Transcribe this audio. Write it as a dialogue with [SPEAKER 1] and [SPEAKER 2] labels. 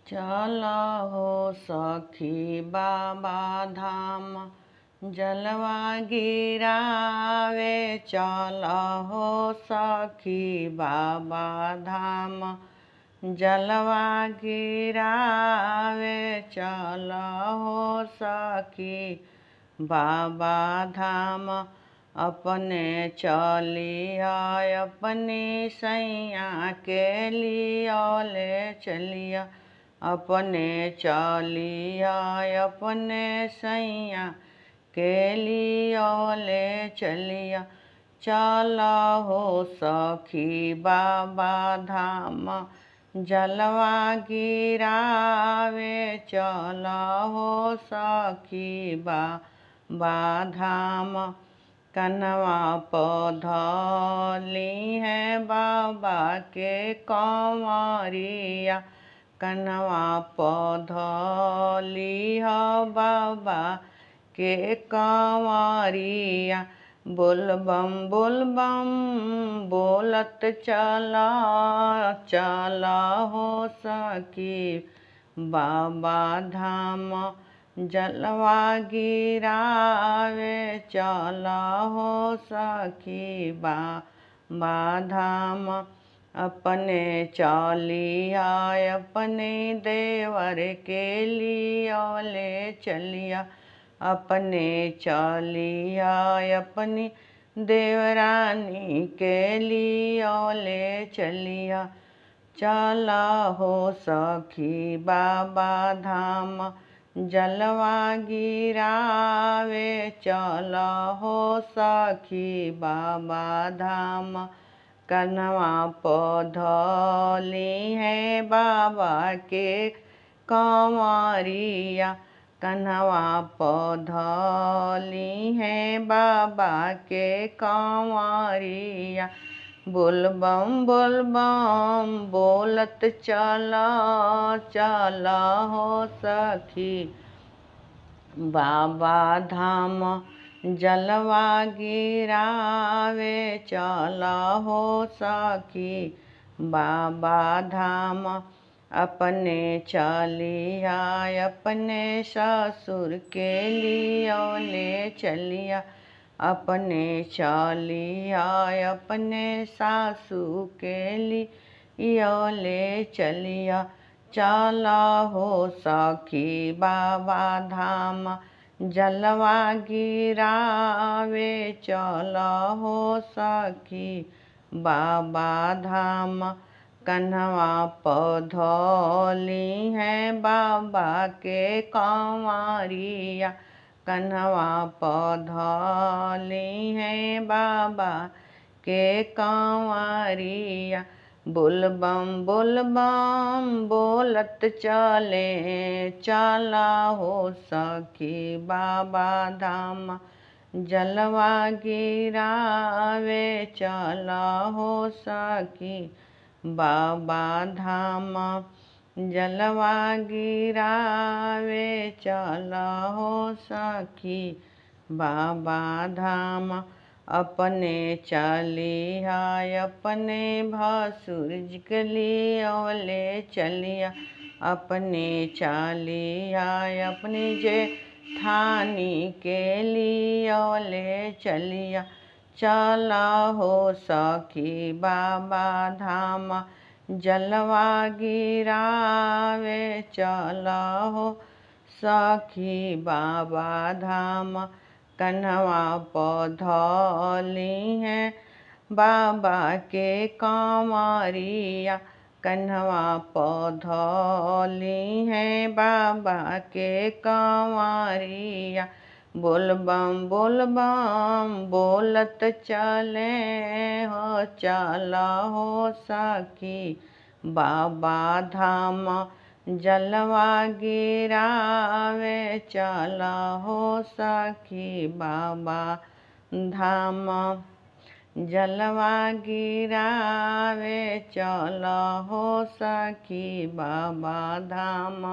[SPEAKER 1] चला हो सखी बाबा धाम जलवा गिरावे। चला हो सखी बाबा धाम जलवा गिरावे। चला हो सखी बाबा धाम अपने चलिया अपनी सैया के लिया ले चलिया। अपने चलिया अपने सैया के लिया ले चलिया। चला हो सखी बाबा धाम जलवा गिरावे। चला हो सखी बाबा धाम कनवा पधली है बाबा के कंवरिया। कनवा पधली है बाबा के कंवरिया। बोलबम बोलबम बोलत चला। चला हो सखी बाबा धाम जलवा गिरावे। चला हो सखी बाबा धाम अपने चलिया अपने देवर के लिया ले चलिया। अपने चलिया अपनी देवरानी के लिया ले चलिया। चला हो सखी बाबा धाम जलवा गिरावे। चला हो सखी बाबा धाम कनवा पधली है बाबा के कंवरिया। कन्हवा पधली है बाबा के कंवरिया। बोलबम बोलबम बोलत चला। चला हो सखी बाबा धाम जलवा गिरावे। चला हो सखी बाबा धाम अपने चलिया अपने ससुर के लिया ले चलिया। अपने चलिया अपने सासू के लिया ले चलिया। चला हो सखी बाबा धाम जलवा गिरावे। चला हो सखी बाबा धाम कन्हवा पधली है बाबा के कंवरिया। कन्हवा पधली है बाबा के कंवरिया। बोलबम बोलबम बोलत चले। चला हो सखी बाबा धाम जलवा गिरावे। चला हो सखी बाबा धाम जलवा गिरावे। चला हो सखी बाबा धाम अपने चलिया अपने भसुर के लिया ले चलिया। अपने चलिया अपनी जेठानी के लिया ले चलिया। चला हो सखी बाबा धाम जलवा गिरावे। चला हो सखी बाबा धाम कन्हवा पधली है बाबा के कंवरिया। कन्हवा पधली है बाबा के कंवरिया। बोलबम बोलबम बोलत चले हो। चला हो सखी बाबा धाम जलवा गिरावे। चला हो सखी बाबा धाम जलवा गिरावे। चला हो सखी बाबा धाम।